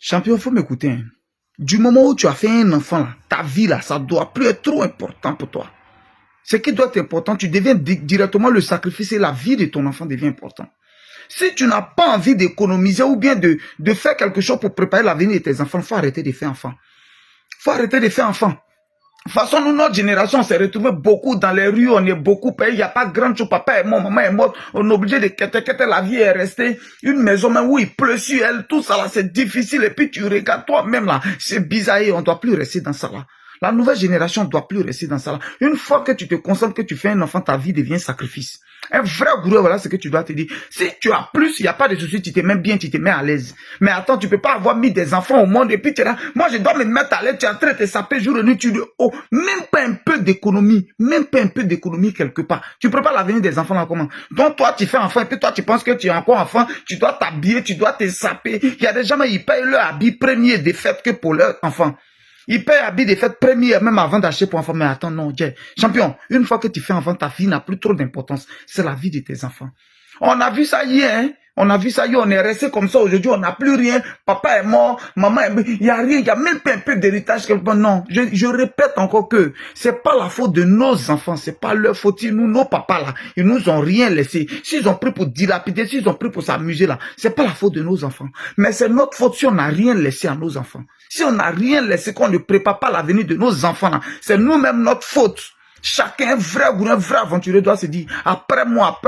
Champion, il faut m'écouter. Hein. Du moment où tu as fait un enfant, là, ta vie, là, ça doit plus être trop important pour toi. Ce qui doit être important, tu deviens directement le sacrifice et la vie de ton enfant devient important. Si tu n'as pas envie d'économiser ou bien de faire quelque chose pour préparer l'avenir de tes enfants, il faut arrêter de faire enfant. Il faut arrêter de faire enfant. De toute façon, nous, notre génération, on s'est retrouvé beaucoup dans les rues, on est beaucoup payé, il n'y a pas grand chose, papa est mort, maman est morte, on est obligé de quitter, la vie est restée, une maison même où il pleut sur elle, tout ça là, c'est difficile, et puis tu regardes toi-même là, c'est bizarre, on ne doit plus rester dans ça là. La nouvelle génération ne doit plus rester dans ça là. Une fois que tu te concentres, que tu fais un enfant, ta vie devient sacrifice. Un vrai gourou, voilà ce que tu dois te dire. Si tu as plus, il n'y a pas de souci, tu te mets bien, tu te mets à l'aise. Mais attends, tu peux pas avoir mis des enfants au monde et puis tu es là. Moi, je dois me mettre à l'aise, tu es en train de te saper jour et nuit, tu dis, oh, même pas un peu d'économie, quelque part. Tu prépares l'avenir des enfants là comment? Donc toi, tu fais enfant et puis toi, tu penses que tu es encore enfant, tu dois t'habiller, tu dois te saper. Il y a des gens, ils payent leur habit premier des fêtes que pour leurs enfants. Il paye habit des fêtes premières même avant d'acheter pour enfant. Mais attends, non, champion, une fois que tu fais enfant, ta vie n'a plus trop d'importance. C'est la vie de tes enfants. On a vu ça hier, hein? On a vu ça hier, on est resté comme ça aujourd'hui, on n'a plus rien. Papa est mort, maman est mort, il n'y a rien, il n'y a même pas un peu d'héritage. Non, je répète encore que c'est pas la faute de nos enfants, c'est pas leur faute. Nous, nos papas là, ils nous ont rien laissé. S'ils ont pris pour dilapider, s'ils ont pris pour s'amuser là, c'est pas la faute de nos enfants. Mais c'est notre faute si on n'a rien laissé à nos enfants. Si on n'a rien laissé, qu'on ne prépare pas l'avenir de nos enfants là, c'est nous-mêmes notre faute. Chacun, un vrai aventurier doit se dire, après moi,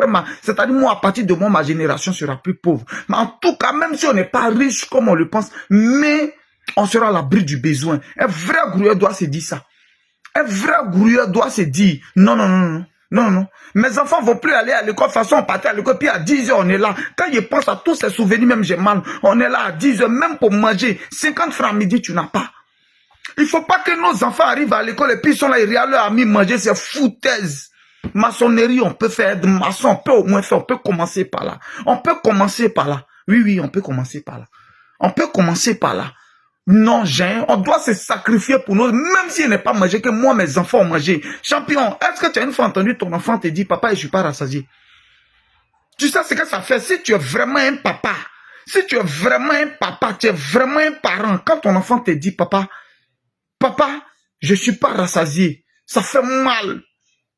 c'est-à-dire moi, à partir de moi, ma génération sera plus pauvre. Mais en tout cas, même si on n'est pas riche comme on le pense, mais on sera à l'abri du besoin. Un vrai gourou doit se dire ça. Un vrai gourou doit se dire, non. Mes enfants vont plus aller à l'école. De toute façon, on partait à l'école, puis à 10 h, on est là. Quand je pense à tous ces souvenirs, même j'ai mal. On est là à 10 h, même pour manger. 50 francs à midi, tu n'as pas. Il ne faut pas que nos enfants arrivent à l'école et puis ils sont là, ils regardent leurs amis manger, c'est foutaise. Maçonnerie, on peut faire de maçon, on peut au moins faire, on peut commencer par là. On peut commencer par là. Oui, on peut commencer par là. On peut commencer par là. Non, on doit se sacrifier pour nous, même s'il n'est pas mangé, que moi, mes enfants ont mangé. Champion, est-ce que tu as une fois entendu ton enfant te dire, papa, je ne suis pas rassasié? Tu sais ce que ça fait? Si tu es vraiment un papa, si tu es vraiment un papa, tu es vraiment un parent, quand ton enfant te dit, papa, je ne suis pas rassasié. Ça fait mal.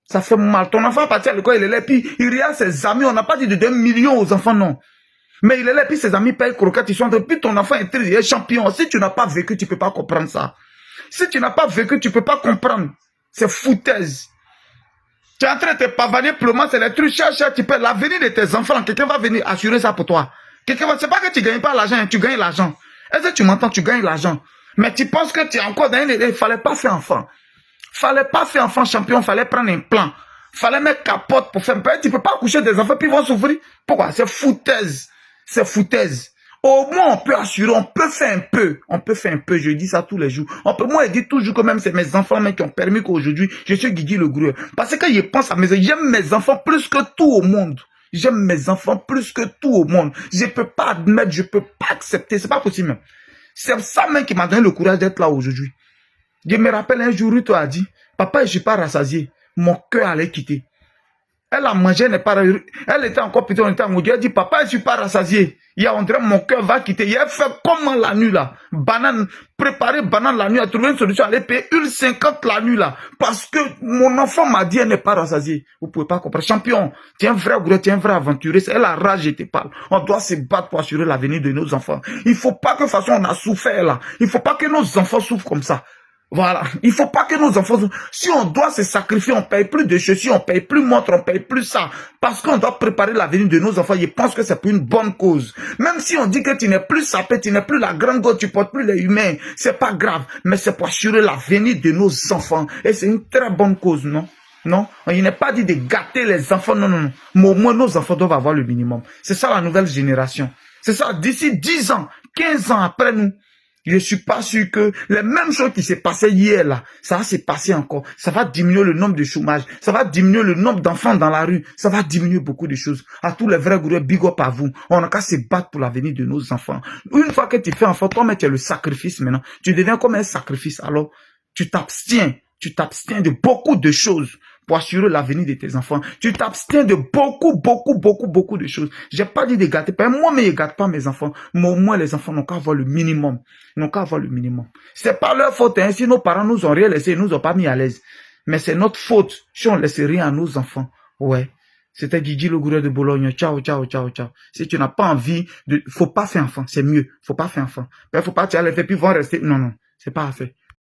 Ça fait mal. Ton enfant parti à l'école, il est là, puis il regarde ses amis. On n'a pas dit de 2 millions aux enfants, non. Mais il est là, puis ses amis payent croquettes, ils sont en train, puis ton enfant est triste, il est champion. Si tu n'as pas vécu, tu ne peux pas comprendre ça. Si tu n'as pas vécu, tu ne peux pas comprendre. C'est foutaise. Tu es en train de te pavaner plombant, c'est les trucs cher, tu paies l'avenir de tes enfants. Quelqu'un va venir assurer ça pour toi. Quelqu'un va, c'est pas que tu ne gagnes pas l'argent, tu gagnes l'argent. Est-ce que tu m'entends, tu gagnes l'argent. Mais tu penses que tu es encore dans une idée, il ne fallait pas faire enfant. Il ne fallait pas faire enfant champion, il fallait prendre un plan. Il fallait mettre capote pour faire un plan. Tu ne peux pas coucher des enfants puis ils vont souffrir. Pourquoi? C'est foutaise. C'est foutaise. Au moins, on peut assurer, on peut faire un peu. On peut faire un peu, je dis ça tous les jours. Moi, je dis toujours que même c'est mes enfants mais qui ont permis qu'aujourd'hui, je suis Guigui le gourou. Parce que je pense à j'aime mes enfants plus que tout au monde. J'aime mes enfants plus que tout au monde. Je ne peux pas admettre, je ne peux pas accepter. C'est pas possible même. C'est ça même qui m'a donné le courage d'être là aujourd'hui. Je me rappelle un jour où tu as dit, papa, je ne suis pas rassasié. Mon cœur allait quitter. Elle a mangé, elle était encore petite, on était en Dieu. Elle dit, papa, je ne suis pas rassasié. Il y a, on dirait, mon cœur va quitter. Il a fait comment la nuit là? Banane, préparer banane la nuit, à trouver une solution, aller payer 1,50 la nuit là. Parce que mon enfant m'a dit, elle n'est pas rassasiée. Vous ne pouvez pas comprendre. Champion, tu es un vrai gros, tu es un vrai aventurier. C'est la rage, je te parle. On doit se battre pour assurer l'avenir de nos enfants. Il ne faut pas que de toute façon on a souffert là. Il ne faut pas que nos enfants souffrent comme ça. Voilà. Il ne faut pas que nos enfants... Si on doit se sacrifier, on ne paye plus de chaussures, on ne paye plus montre, on ne paye plus ça. Parce qu'on doit préparer l'avenir de nos enfants. Je pense que c'est pour une bonne cause. Même si on dit que tu n'es plus sapé, tu n'es plus la grande gosse, tu ne portes plus les humains. C'est pas grave. Mais c'est pour assurer l'avenir de nos enfants. Et c'est une très bonne cause, non? Non? Il n'est pas dit de gâter les enfants. Non. Mais au moins, nos enfants doivent avoir le minimum. C'est ça la nouvelle génération. C'est ça. D'ici 10 ans, 15 ans après nous, je ne suis pas sûr que les mêmes choses qui s'est passées hier là, ça va se passer encore. Ça va diminuer le nombre de chômage. Ça va diminuer le nombre d'enfants dans la rue. Ça va diminuer beaucoup de choses. À tous les vrais gourous, big up à vous. On n'a qu'à se battre pour l'avenir de nos enfants. Une fois que tu fais enfant, toi, mais tu es le sacrifice maintenant. Tu deviens comme un sacrifice. Alors, tu t'abstiens de beaucoup de choses pour assurer l'avenir de tes enfants. Tu t'abstiens de beaucoup de choses. J'ai pas dit de gâter. Moi, mais je gâte pas mes enfants. Mais au moins, les enfants n'ont qu'à avoir le minimum. Ils n'ont qu'à avoir le minimum. C'est pas leur faute, hein. Si nos parents nous ont rien laissé, ils nous ont pas mis à l'aise. Mais c'est notre faute si on laisse rien à nos enfants. Ouais. C'était Gigi le gourou de Bologne. Ciao. Si tu n'as pas envie faut pas faire enfant. C'est mieux. Faut pas faire enfant. Faut pas, tu as les fait, puis vont rester. Non. C'est pas à faire.